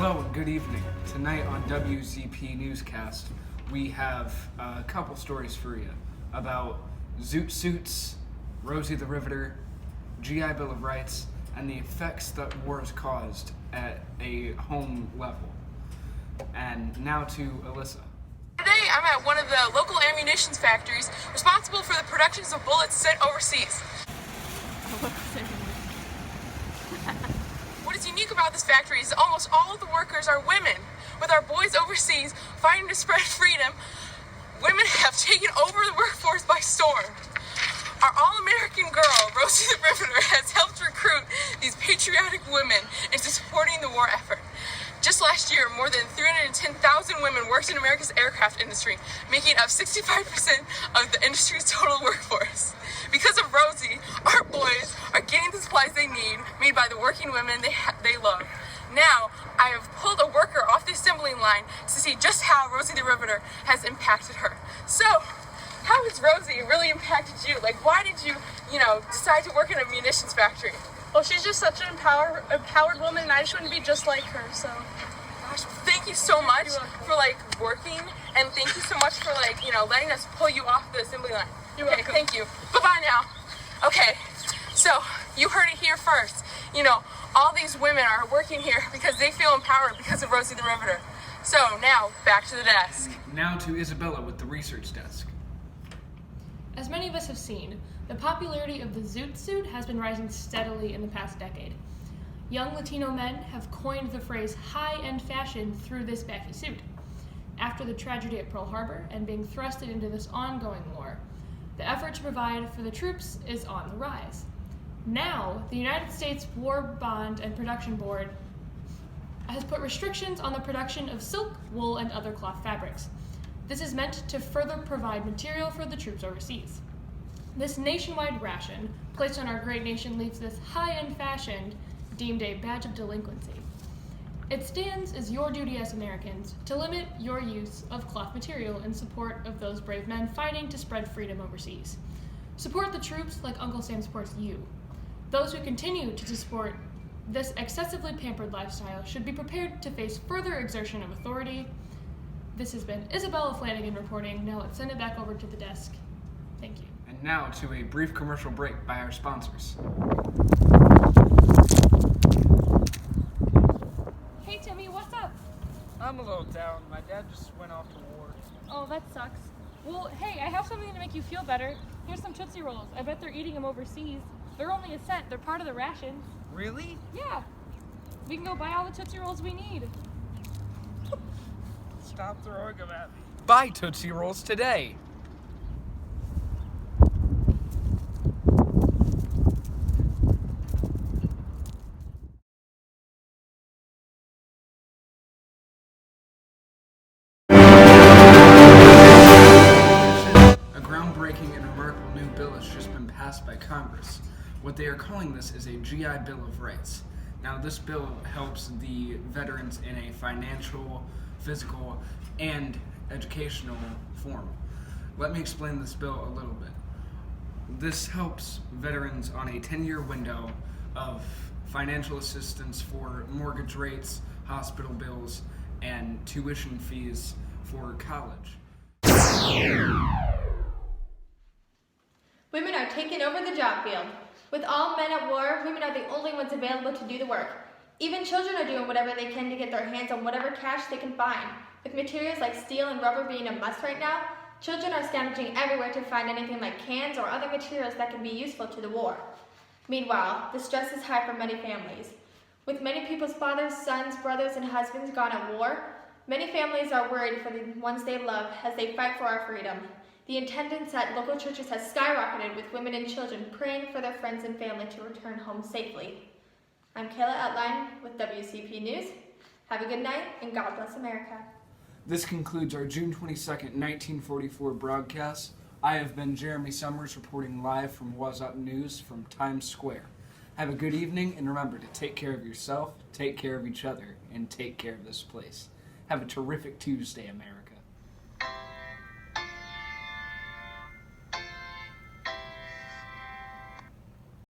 Hello and good evening. Tonight on WZP Newscast, we have a couple stories for you about Zoot Suits, Rosie the Riveter, GI Bill of Rights, and the effects that war has caused at a home level. And now to Alyssa. Today I'm at one of the local ammunition factories responsible for the productions of bullets sent overseas. What is unique about this factory is that almost all of the workers are women. With our boys overseas fighting to spread freedom, women have taken over the workforce by storm. Our all-American girl, Rosie the Riveter, has helped recruit these patriotic women into supporting the war effort. Just last year, more than 310,000 women worked in America's aircraft industry, making up 65% of the industry's total workforce. Because of Rosie, our boys are getting the supplies they need, made by the working women they love. Now, I have pulled a worker off the assembly line to see just how Rosie the Riveter has impacted her. So, how has Rosie really impacted you? Like, why did you, decide to work in a munitions factory? Well, she's just such an empowered woman, and I just want to be just like her, so. Gosh, thank you so much for, working, and thank you so much for, letting us pull you off the assembly line. You're welcome. Thank you. Bye-bye now. Okay, so you heard it here first. All these women are working here because they feel empowered because of Rosie the Riveter. So now, back to the desk. Now to Isabella with the research desk. As many of us have seen, the popularity of the Zoot Suit has been rising steadily in the past decade. Young Latino men have coined the phrase high-end fashion through this baggy suit. After the tragedy at Pearl Harbor and being thrusted into this ongoing war, the effort to provide for the troops is on the rise. Now, the United States War Bond and Production Board has put restrictions on the production of silk, wool, and other cloth fabrics. This is meant to further provide material for the troops overseas. This nationwide ration placed on our great nation leaves this high-end fashion deemed a badge of delinquency. It stands as your duty as Americans to limit your use of cloth material in support of those brave men fighting to spread freedom overseas. Support the troops like Uncle Sam supports you. Those who continue to support this excessively pampered lifestyle should be prepared to face further exertion of authority. This has been Isabella Flanagan reporting. Now let's send it back over to the desk. Thank you. And now to a brief commercial break by our sponsors. Hey, Timmy, what's up? I'm a little down. My dad just went off to war. Oh, that sucks. Well, hey, I have something to make you feel better. Here's some Tootsie Rolls. I bet they're eating them overseas. They're only a cent. They're part of the rations. Really? Yeah. We can go buy all the Tootsie Rolls we need. Stop throwing them at me. Buy Tootsie Rolls today. A groundbreaking and remarkable new bill has just been passed by Congress. What they are calling this is a GI Bill of Rights. Now, this bill helps the veterans in a financial, physical, and educational form. Let me explain this bill a little bit. This helps veterans on a 10-year window of financial assistance for mortgage rates, hospital bills, and tuition fees for college. Women are taking over the job field. With all men at war, women are the only ones available to do the work. Even children are doing whatever they can to get their hands on whatever cash they can find. With materials like steel and rubber being a must right now, children are scavenging everywhere to find anything like cans or other materials that can be useful to the war. Meanwhile, the stress is high for many families. With many people's fathers, sons, brothers, and husbands gone at war, many families are worried for the ones they love as they fight for our freedom. The attendance at local churches has skyrocketed, with women and children praying for their friends and family to return home safely. I'm Kayla Outline with WCP News. Have a good night, and God bless America. This concludes our June 22nd, 1944 broadcast. I have been Jeremy Summers reporting live from WhatsApp News from Times Square. Have a good evening, and remember to take care of yourself, take care of each other, and take care of this place. Have a terrific Tuesday, America.